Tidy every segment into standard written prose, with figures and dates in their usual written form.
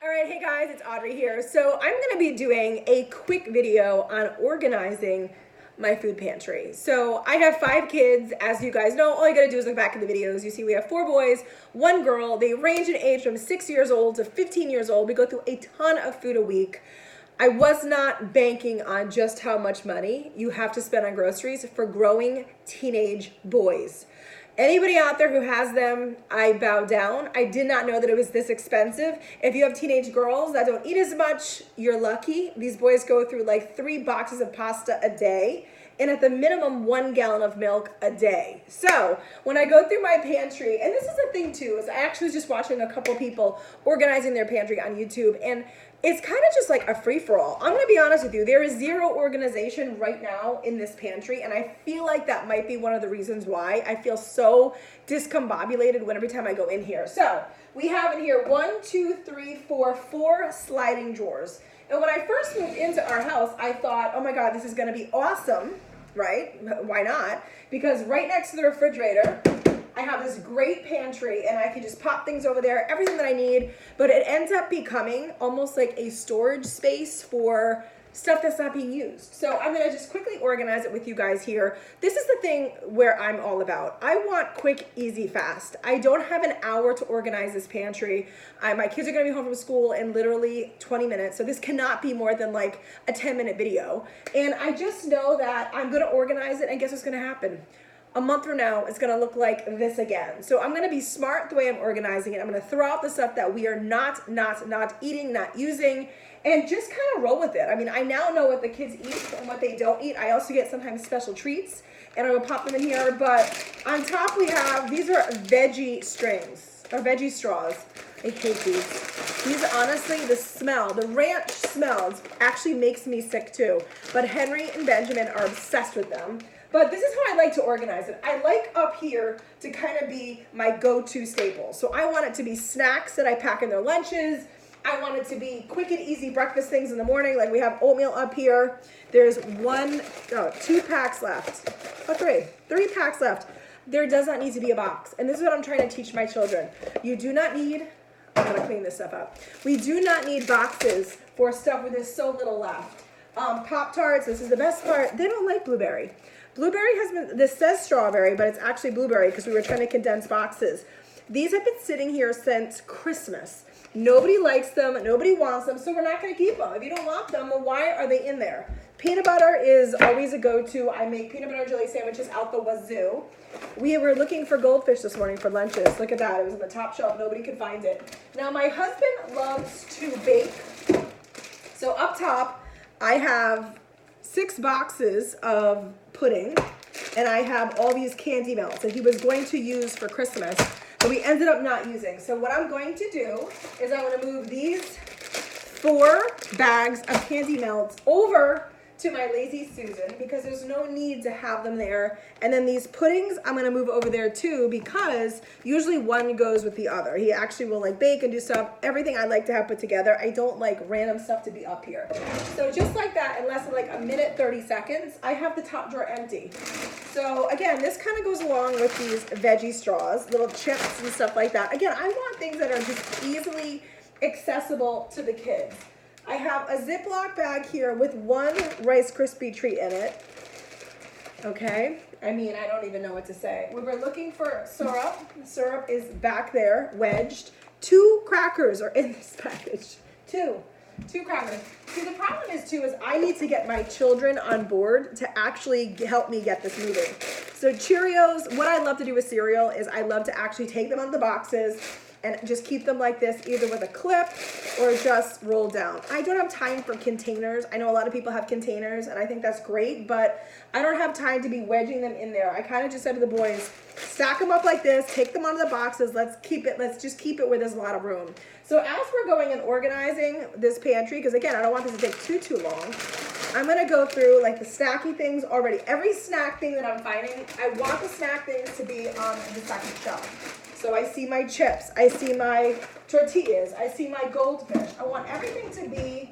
All right, hey guys, it's Audrey here. So I'm gonna be doing a quick video on organizing my food pantry. So I have 5 kids, as you guys know. All you gotta do is look back at the videos. You see we have 4 boys, 1 girl. They range in age from 6 years old to 15 years old. We go through a ton of food a week. I was not banking on just how much money you have to spend on groceries for growing teenage boys. Anybody out there who has them, I bow down. I did not know that it was this expensive. If you have teenage girls that don't eat as much, you're lucky. These boys go through like 3 boxes of pasta a day and at the minimum 1 gallon of milk a day. So when I go through my pantry, and this is the thing too, is I actually was just watching a couple people organizing their pantry on YouTube, and it's kind of just like a free-for-all. I'm gonna be honest with you, there is zero organization right now in this pantry, and I feel like that might be one of the reasons why I feel so discombobulated every time I go in here. So we have in here 4 sliding drawers. And when I first moved into our house, I thought, oh my God, this is gonna be awesome, right? Why not? Because right next to the refrigerator, I have this great pantry and I can just pop things over there, everything that I need, but it ends up becoming almost like a storage space for stuff that's not being used. So I'm gonna just quickly organize it with you guys here. This is the thing where I'm all about. I want quick, easy, fast. I don't have an hour to organize this pantry. My kids are gonna be home from school in literally 20 minutes, so this cannot be more than like a 10-minute video. And I just know that I'm gonna organize it, and guess what's gonna happen? A month from now, it's gonna look like this again. So I'm gonna be smart the way I'm organizing it. I'm gonna throw out the stuff that we are not eating, not using, and just kind of roll with it. I mean, I now know what the kids eat and what they don't eat. I also get sometimes special treats, and I will pop them in here. But on top we have, these are veggie strings, or veggie straws. I hate these. These, honestly, the smell, the ranch smell actually makes me sick too. But Henry and Benjamin are obsessed with them. But this is how I like to organize it. I like up here to kind of be my go-to staple. So I want it to be snacks that I pack in their lunches. I want it to be quick and easy breakfast things in the morning. Like we have oatmeal up here. There's 2 packs left. Oh, 3 packs left. There does not need to be a box. And this is what I'm trying to teach my children. You do not need, I'm gonna clean this stuff up. We do not need boxes for stuff where there's so little left. Pop-Tarts, this is the best part. They don't like blueberry. Blueberry has been, this says strawberry, but it's actually blueberry because we were trying to condense boxes. These have been sitting here since Christmas. Nobody likes them, nobody wants them, so we're not gonna keep them. If you don't want them, well, why are they in there? Peanut butter is always a go-to. I make peanut butter and jelly sandwiches out the wazoo. We were looking for goldfish this morning for lunches. Look at that, it was on the top shelf, nobody could find it. Now my husband loves to bake. So up top, I have 6 boxes of pudding, and I have all these candy melts that he was going to use for Christmas, but we ended up not using. So what I'm going to do is I'm going to move these 4 bags of candy melts over to my Lazy Susan because there's no need to have them there. And then these puddings I'm going to move over there too because usually one goes with the other. He actually will like bake and do stuff. Everything I like to have put together. I don't like random stuff to be up here. So just like that, in less than like a minute, 30 seconds, I have the top drawer empty. So again, this kind of goes along with these veggie straws, little chips and stuff like that. Again, I want things that are just easily accessible to the kids. I have a Ziploc bag here with 1 Rice Krispie treat in it. Okay, I mean, I don't even know what to say. We were looking for syrup. The syrup is back there, wedged. 2 crackers are in this package. 2 crackers. See, the problem is too, is I need to get my children on board to actually help me get this moving. So Cheerios, what I love to do with cereal is I love to actually take them out of the boxes and just keep them like this, either with a clip or just roll down. I don't have time for containers. I know a lot of people have containers, and I think that's great, but I don't have time to be wedging them in there. I kind of just said to the boys, stack them up like this, take them out of the boxes, let's just keep it where there's a lot of room. So as we're going and organizing this pantry, because again, I don't want this to take too long, I'm gonna go through like the snacky things already. Every snack thing that I'm finding, I want the snack things to be on the second shelf. So I see my chips, I see my tortillas, I see my goldfish. I want everything to be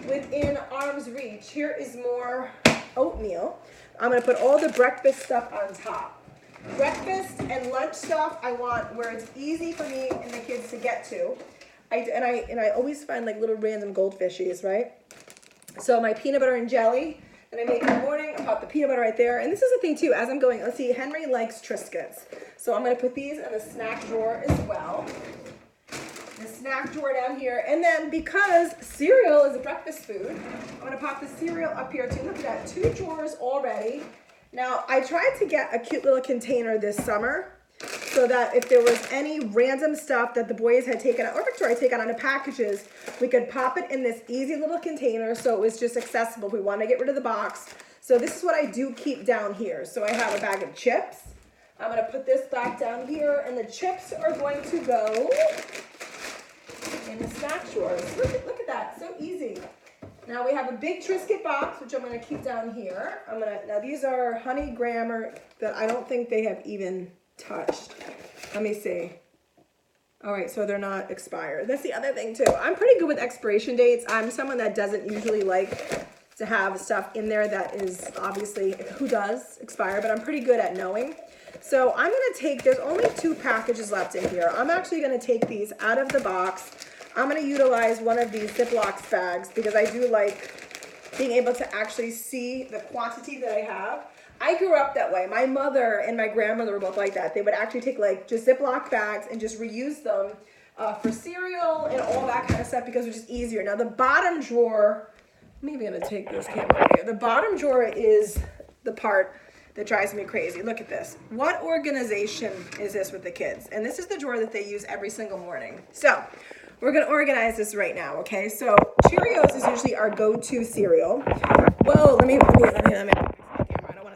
within arm's reach. Here is more oatmeal. I'm gonna put all the breakfast stuff on top. Breakfast and lunch stuff I want where it's easy for me and the kids to get to. I always find like little random goldfishies, right? So my peanut butter and jelly that I make in the morning, I pop the peanut butter right there. And this is the thing too, as I'm going, let's see, Henry likes Triscuits. So I'm gonna put these in the snack drawer as well. The snack drawer down here. And then because cereal is a breakfast food, I'm gonna pop the cereal up here too. Look at that, 2 drawers already. Now I tried to get a cute little container this summer so that if there was any random stuff that the boys had taken out, or Victoria had taken out of packages, we could pop it in this easy little container so it was just accessible if we want to get rid of the box. So this is what I do keep down here. So I have a bag of chips. I'm going to put this back down here, and the chips are going to go in the snack drawers. Look at that, so easy. Now we have a big Triscuit box, which I'm going to keep down here. Now these are honey grammar that I don't think they have even touched. Let me see. All right, so they're not expired. That's the other thing too. I'm pretty good with expiration dates. I'm someone that doesn't usually like to have stuff in there that is obviously, who does expire, but I'm pretty good at knowing. So I'm gonna take, there's only 2 packages left in here. I'm actually gonna take these out of the box. I'm gonna utilize one of these Ziploc bags because I do like being able to actually see the quantity that I have. I grew up that way. My mother and my grandmother were both like that. They would actually take like just Ziploc bags and just reuse them for cereal and all that kind of stuff because it was just easier. Now the bottom drawer, maybe I'm gonna take this camera right here. The bottom drawer is the part that drives me crazy. Look at this. What organization is this with the kids? And this is the drawer that they use every single morning. So we're gonna organize this right now, okay? So Cheerios is usually our go-to cereal. Whoa, let me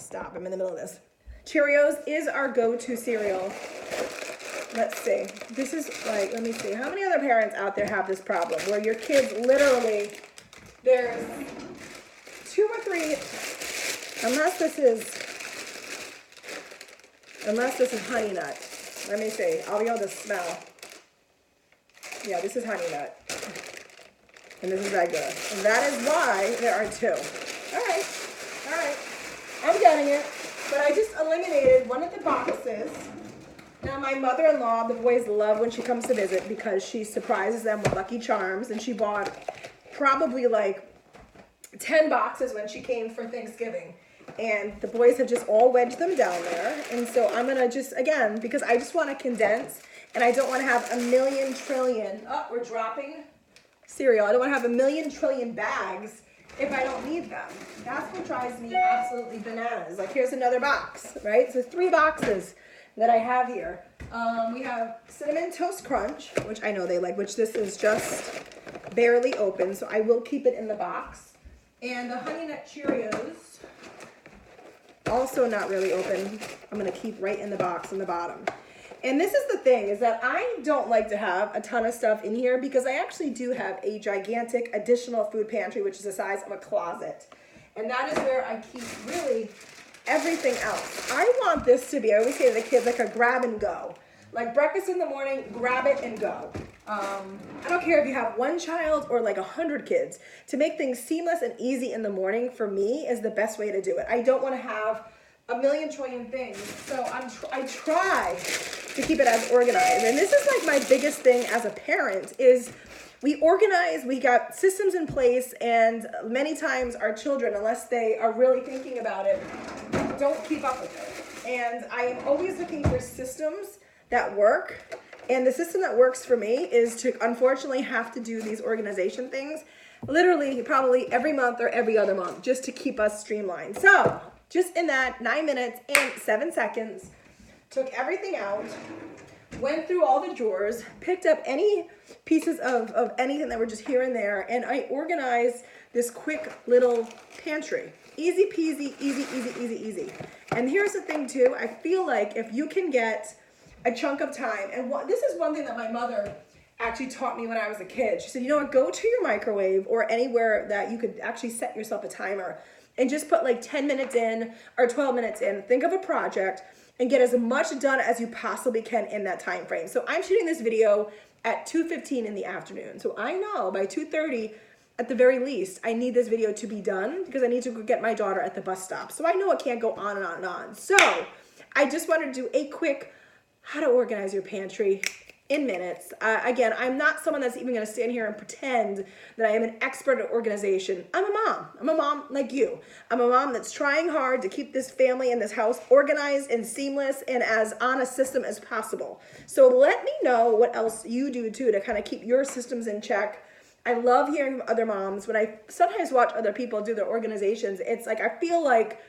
stop. I'm in the middle of this. Cheerios is our go-to cereal. Let's see. This is like, let me see. How many other parents out there have this problem where your kids literally, there's 2 or 3, unless this is Honey Nut. Let me see. I'll be able to smell. Yeah, this is Honey Nut. And this is regular. And that is why there are 2. All right. I'm getting it, but I just eliminated one of the boxes. Now my mother-in-law, the boys love when she comes to visit because she surprises them with Lucky Charms, and she bought probably like 10 boxes when she came for Thanksgiving. And the boys have just all wedged them down there. And so I'm gonna just, again, because I just wanna condense and I don't wanna have a million trillion, oh, we're dropping cereal. I don't wanna have a million trillion bags if I don't need them. That's what drives me absolutely bananas. Like here's another box, right? So 3 boxes that I have here. We have Cinnamon Toast Crunch, which I know they like, which this is just barely open, so I will keep it in the box. And the Honey Nut Cheerios, also not really open. I'm gonna keep right in the box in the bottom. And this is the thing, is that I don't like to have a ton of stuff in here because I actually do have a gigantic additional food pantry, which is the size of a closet. And that is where I keep really everything else. I want this to be, I always say to the kids, like a grab and go. Like breakfast in the morning, grab it and go. I don't care if you have 1 child or like 100 kids. To make things seamless and easy in the morning, for me, is the best way to do it. I don't want to have a million trillion things. So I try to keep it as organized. And this is like my biggest thing as a parent is we organize, we got systems in place, and many times our children, unless they are really thinking about it, don't keep up with it. And I am always looking for systems that work. And the system that works for me is to unfortunately have to do these organization things literally probably every month or every other month just to keep us streamlined. So just in that 9 minutes and 7 seconds, took everything out, went through all the drawers, picked up any pieces of anything that were just here and there, and I organized this quick little pantry. Easy peasy, easy, easy, easy, easy. And here's the thing too, I feel like if you can get a chunk of time, and this is one thing that my mother actually taught me when I was a kid. She said, you know what, go to your microwave or anywhere that you could actually set yourself a timer and just put like 10 minutes in or 12 minutes in, think of a project and get as much done as you possibly can in that time frame. So I'm shooting this video at 2:15 in the afternoon. So I know by 2:30 at the very least, I need this video to be done because I need to go get my daughter at the bus stop. So I know it can't go on and on and on. So I just wanted to do a quick how to organize your pantry in minutes. Again, I'm not someone that's even going to stand here and pretend that I am an expert at organization. I'm a mom. I'm a mom like you. I'm a mom that's trying hard to keep this family and this house organized and seamless and as on a system as possible. So let me know what else you do too to kind of keep your systems in check. I love hearing from other moms. When I sometimes watch other people do their organizations, it's like I feel like,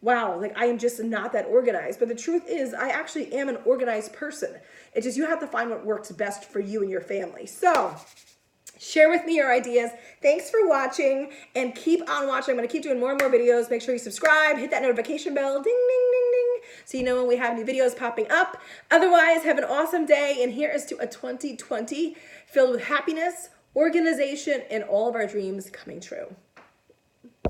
wow, like I am just not that organized. But the truth is, I actually am an organized person. It's just you have to find what works best for you and your family. So share with me your ideas. Thanks for watching, and keep on watching. I'm going to keep doing more and more videos. Make sure you subscribe, hit that notification bell, ding, ding, ding, ding, so you know when we have new videos popping up. Otherwise, have an awesome day, and here is to a 2020 filled with happiness, organization, and all of our dreams coming true.